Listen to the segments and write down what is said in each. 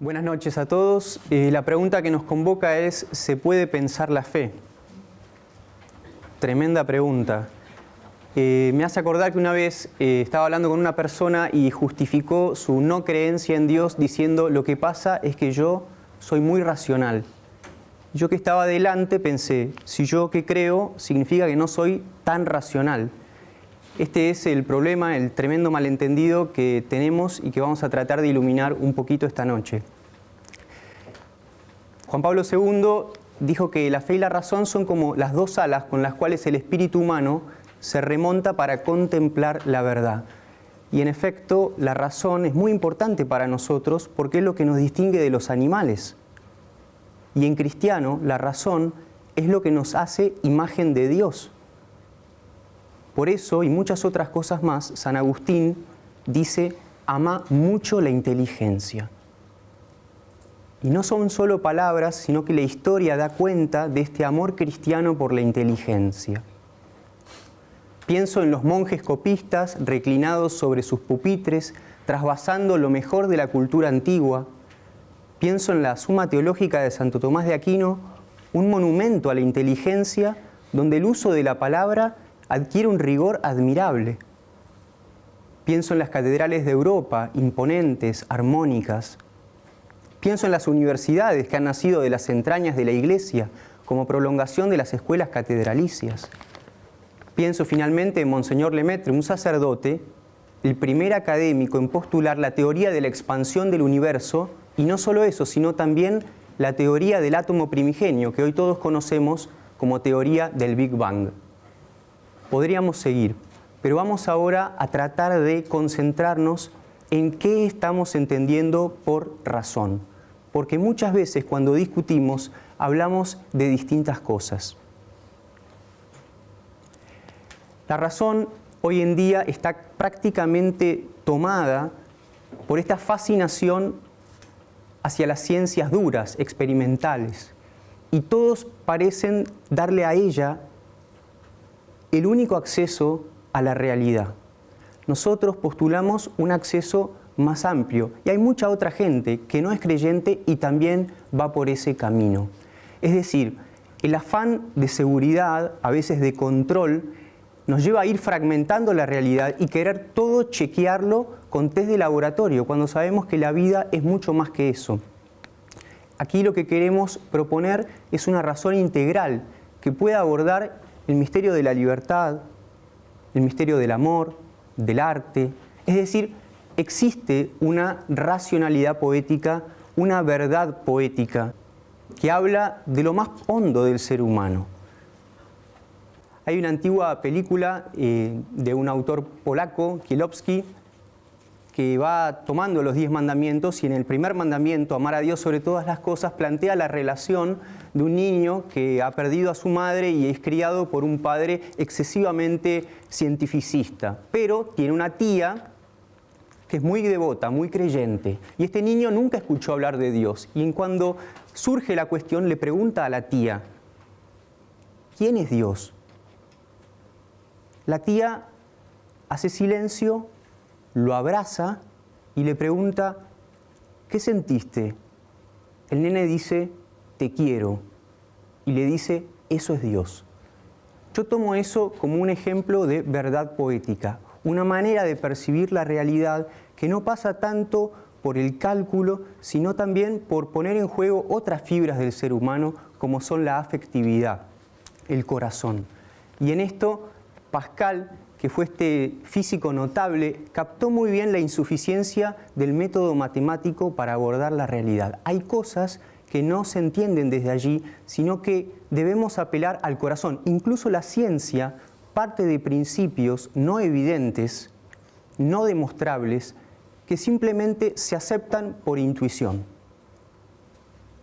Buenas noches a todos. La pregunta que nos convoca es, ¿se puede pensar la fe? Tremenda pregunta. Me hace acordar que una vez estaba hablando con una persona y justificó su no creencia en Dios diciendo, lo que pasa es que yo soy muy racional. Yo que estaba adelante pensé, si yo que creo, significa que no soy tan racional. Este es el problema, el tremendo malentendido que tenemos y que vamos a tratar de iluminar un poquito esta noche. Juan Pablo II dijo que la fe y la razón son como las dos alas con las cuales el espíritu humano se remonta para contemplar la verdad. Y en efecto, la razón es muy importante para nosotros porque es lo que nos distingue de los animales. Y en cristiano, la razón es lo que nos hace imagen de Dios. Por eso, y muchas otras cosas más, San Agustín dice, ama mucho la inteligencia. Y no son solo palabras, sino que la historia da cuenta de este amor cristiano por la inteligencia. Pienso en los monjes copistas reclinados sobre sus pupitres, trasvasando lo mejor de la cultura antigua. Pienso en la Suma Teológica de Santo Tomás de Aquino, un monumento a la inteligencia donde el uso de la palabra adquiere un rigor admirable. Pienso en las catedrales de Europa, imponentes, armónicas. Pienso en las universidades que han nacido de las entrañas de la Iglesia como prolongación de las escuelas catedralicias. Pienso finalmente en Monseñor Lemaitre, un sacerdote, el primer académico en postular la teoría de la expansión del universo, y no solo eso, sino también la teoría del átomo primigenio, que hoy todos conocemos como teoría del Big Bang. Podríamos seguir, pero vamos ahora a tratar de concentrarnos en qué estamos entendiendo por razón. Porque muchas veces cuando discutimos hablamos de distintas cosas. La razón hoy en día está prácticamente tomada por esta fascinación hacia las ciencias duras, experimentales. Y todos parecen darle a ella el único acceso a la realidad. Nosotros postulamos un acceso más amplio y hay mucha otra gente que no es creyente y también va por ese camino. Es decir, el afán de seguridad, a veces de control, nos lleva a ir fragmentando la realidad y querer todo chequearlo con test de laboratorio, cuando sabemos que la vida es mucho más que eso. Aquí lo que queremos proponer es una razón integral que pueda abordar el misterio de la libertad, el misterio del amor, del arte. Es decir, existe una racionalidad poética, una verdad poética que habla de lo más hondo del ser humano. Hay una antigua película de un autor polaco, Kiełowski, que va tomando los 10 mandamientos y en el primer mandamiento, amar a Dios sobre todas las cosas, plantea la relación de un niño que ha perdido a su madre y es criado por un padre excesivamente cientificista, pero tiene una tía que es muy devota, muy creyente, y este niño nunca escuchó hablar de Dios, y cuando surge la cuestión le pregunta a la tía, ¿quién es Dios? La tía hace silencio, lo abraza y le pregunta, ¿qué sentiste? El nene dice, te quiero, y le dice, eso es Dios. Yo tomo eso como un ejemplo de verdad poética, una manera de percibir la realidad que no pasa tanto por el cálculo, sino también por poner en juego otras fibras del ser humano, como son la afectividad, el corazón. Y en esto, Pascal, que fue este físico notable, captó muy bien la insuficiencia del método matemático para abordar la realidad. Hay cosas que no se entienden desde allí, sino que debemos apelar al corazón. Incluso la ciencia parte de principios no evidentes, no demostrables, que simplemente se aceptan por intuición.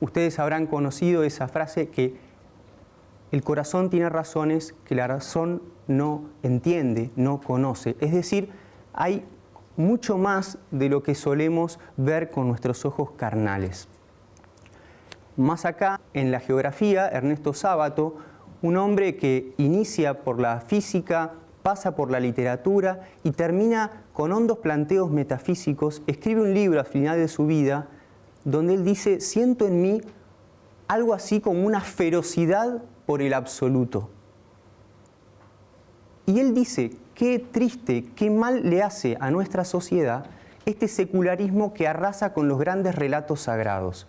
Ustedes habrán conocido esa frase que el corazón tiene razones que la razón no entiende, no conoce. Es decir, hay mucho más de lo que solemos ver con nuestros ojos carnales. Más acá, en la geografía, Ernesto Sábato, un hombre que inicia por la física, pasa por la literatura y termina con hondos planteos metafísicos, escribe un libro al final de su vida donde él dice, siento en mí algo así como una ferocidad por el absoluto. Y él dice, qué triste, qué mal le hace a nuestra sociedad este secularismo que arrasa con los grandes relatos sagrados.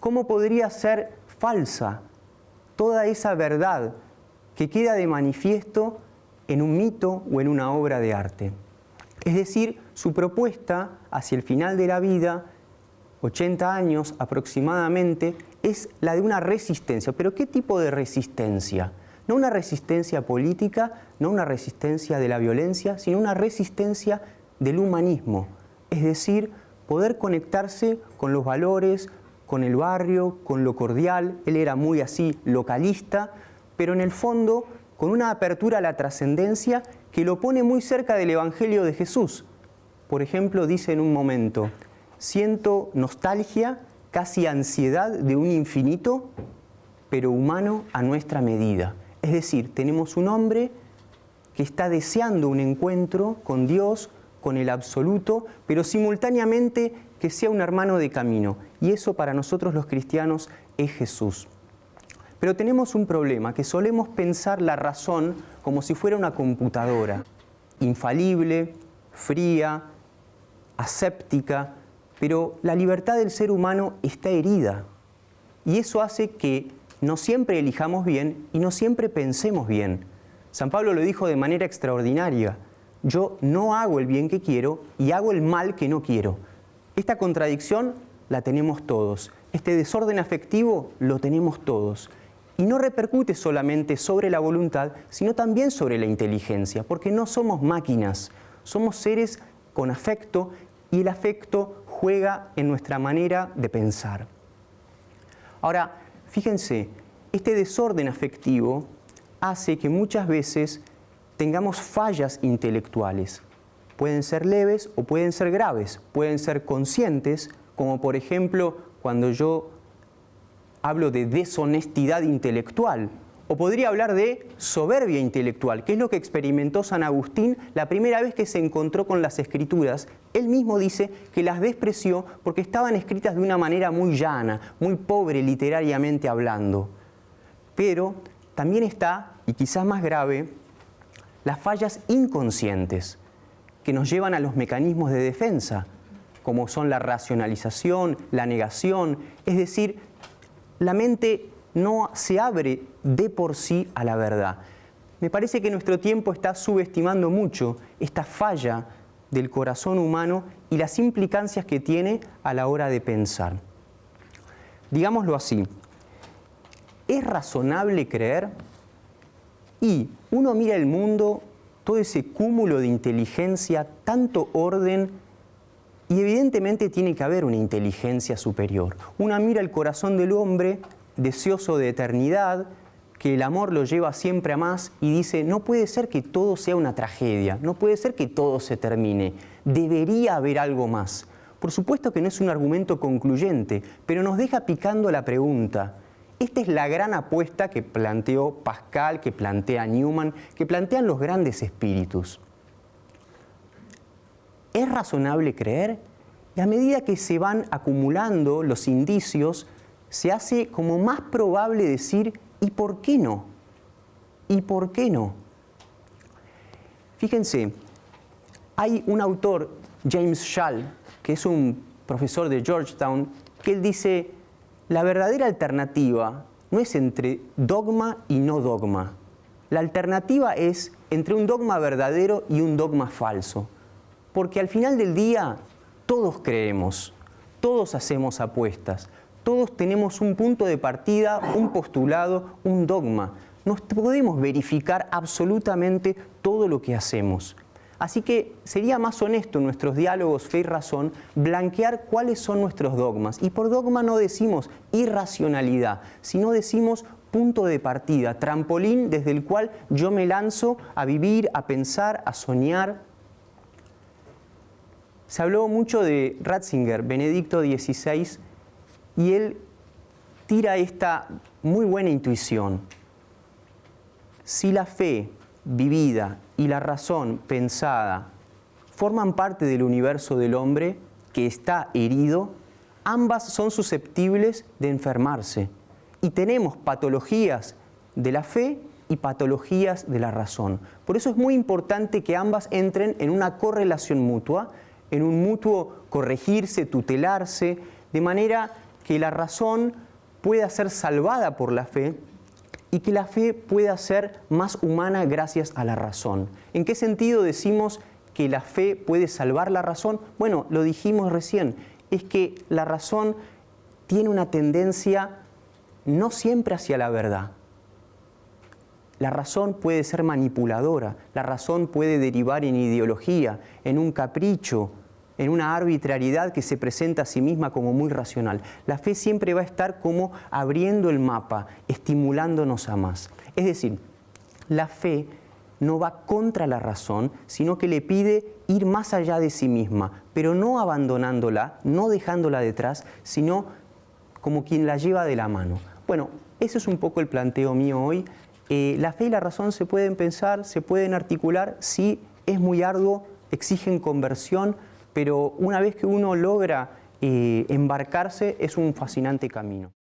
¿Cómo podría ser falsa toda esa verdad que queda de manifiesto en un mito o en una obra de arte? Es decir, su propuesta hacia el final de la vida, 80 años aproximadamente, es la de una resistencia. ¿Pero qué tipo de resistencia? No una resistencia política, no una resistencia de la violencia, sino una resistencia del humanismo. Es decir, poder conectarse con los valores, con el barrio, con lo cordial. Él era muy así, localista, pero en el fondo con una apertura a la trascendencia que lo pone muy cerca del Evangelio de Jesús. Por ejemplo, dice en un momento, siento nostalgia, casi ansiedad de un infinito, pero humano a nuestra medida. Es decir, tenemos un hombre que está deseando un encuentro con Dios, con el absoluto, pero simultáneamente que sea un hermano de camino. Y eso para nosotros los cristianos es Jesús. Pero tenemos un problema, que solemos pensar la razón como si fuera una computadora, infalible, fría, aséptica, pero la libertad del ser humano está herida. Y eso hace que no siempre elijamos bien y no siempre pensemos bien. San Pablo lo dijo de manera extraordinaria. Yo no hago el bien que quiero y hago el mal que no quiero. Esta contradicción la tenemos todos. Este desorden afectivo lo tenemos todos. Y no repercute solamente sobre la voluntad, sino también sobre la inteligencia, porque no somos máquinas, somos seres con afecto y el afecto juega en nuestra manera de pensar. Ahora, fíjense, este desorden afectivo hace que muchas veces tengamos fallas intelectuales. Pueden ser leves o pueden ser graves, pueden ser conscientes, como por ejemplo cuando yo hablo de deshonestidad intelectual, o podría hablar de soberbia intelectual, que es lo que experimentó San Agustín la primera vez que se encontró con las Escrituras. Él mismo dice que las despreció porque estaban escritas de una manera muy llana, muy pobre literariamente hablando. Pero también está, y quizás más grave, las fallas inconscientes que nos llevan a los mecanismos de defensa, como son la racionalización, la negación, es decir, la mente no se abre de por sí a la verdad. Me parece que nuestro tiempo está subestimando mucho esta falla del corazón humano y las implicancias que tiene a la hora de pensar. Digámoslo así, ¿es razonable creer? Y uno mira el mundo, todo ese cúmulo de inteligencia, tanto orden, y evidentemente tiene que haber una inteligencia superior. Uno mira el corazón del hombre, deseoso de eternidad, que el amor lo lleva siempre a más y dice, no puede ser que todo sea una tragedia, no puede ser que todo se termine, debería haber algo más. Por supuesto que no es un argumento concluyente, pero nos deja picando la pregunta. Esta es la gran apuesta que planteó Pascal, que plantea Newman, que plantean los grandes espíritus. ¿Es razonable creer? Y a medida que se van acumulando los indicios, se hace como más probable decir, ¿y por qué no? ¿Y por qué no? Fíjense, hay un autor, James Schall, que es un profesor de Georgetown, que él dice, la verdadera alternativa no es entre dogma y no dogma. La alternativa es entre un dogma verdadero y un dogma falso. Porque al final del día todos creemos, todos hacemos apuestas, todos tenemos un punto de partida, un postulado, un dogma. No podemos verificar absolutamente todo lo que hacemos. Así que sería más honesto en nuestros diálogos fe y razón blanquear cuáles son nuestros dogmas. Y por dogma no decimos irracionalidad, sino decimos punto de partida, trampolín desde el cual yo me lanzo a vivir, a pensar, a soñar. Se habló mucho de Ratzinger, Benedicto XVI, y él tira esta muy buena intuición. Si la fe vivida y la razón pensada forman parte del universo del hombre que está herido, ambas son susceptibles de enfermarse y tenemos patologías de la fe y patologías de la razón. Por eso es muy importante que ambas entren en una correlación mutua, en un mutuo corregirse, tutelarse, de manera que la razón pueda ser salvada por la fe y que la fe pueda ser más humana gracias a la razón. ¿En qué sentido decimos que la fe puede salvar la razón? Bueno, lo dijimos recién, es que la razón tiene una tendencia no siempre hacia la verdad. La razón puede ser manipuladora, la razón puede derivar en ideología, en un capricho, en una arbitrariedad que se presenta a sí misma como muy racional. La fe siempre va a estar como abriendo el mapa, estimulándonos a más. Es decir, la fe no va contra la razón, sino que le pide ir más allá de sí misma, pero no abandonándola, no dejándola detrás, sino como quien la lleva de la mano. Bueno, ese es un poco el planteo mío hoy. La fe y la razón se pueden pensar, se pueden articular, sí, es muy arduo, exigen conversión, pero una vez que uno logra embarcarse, es un fascinante camino.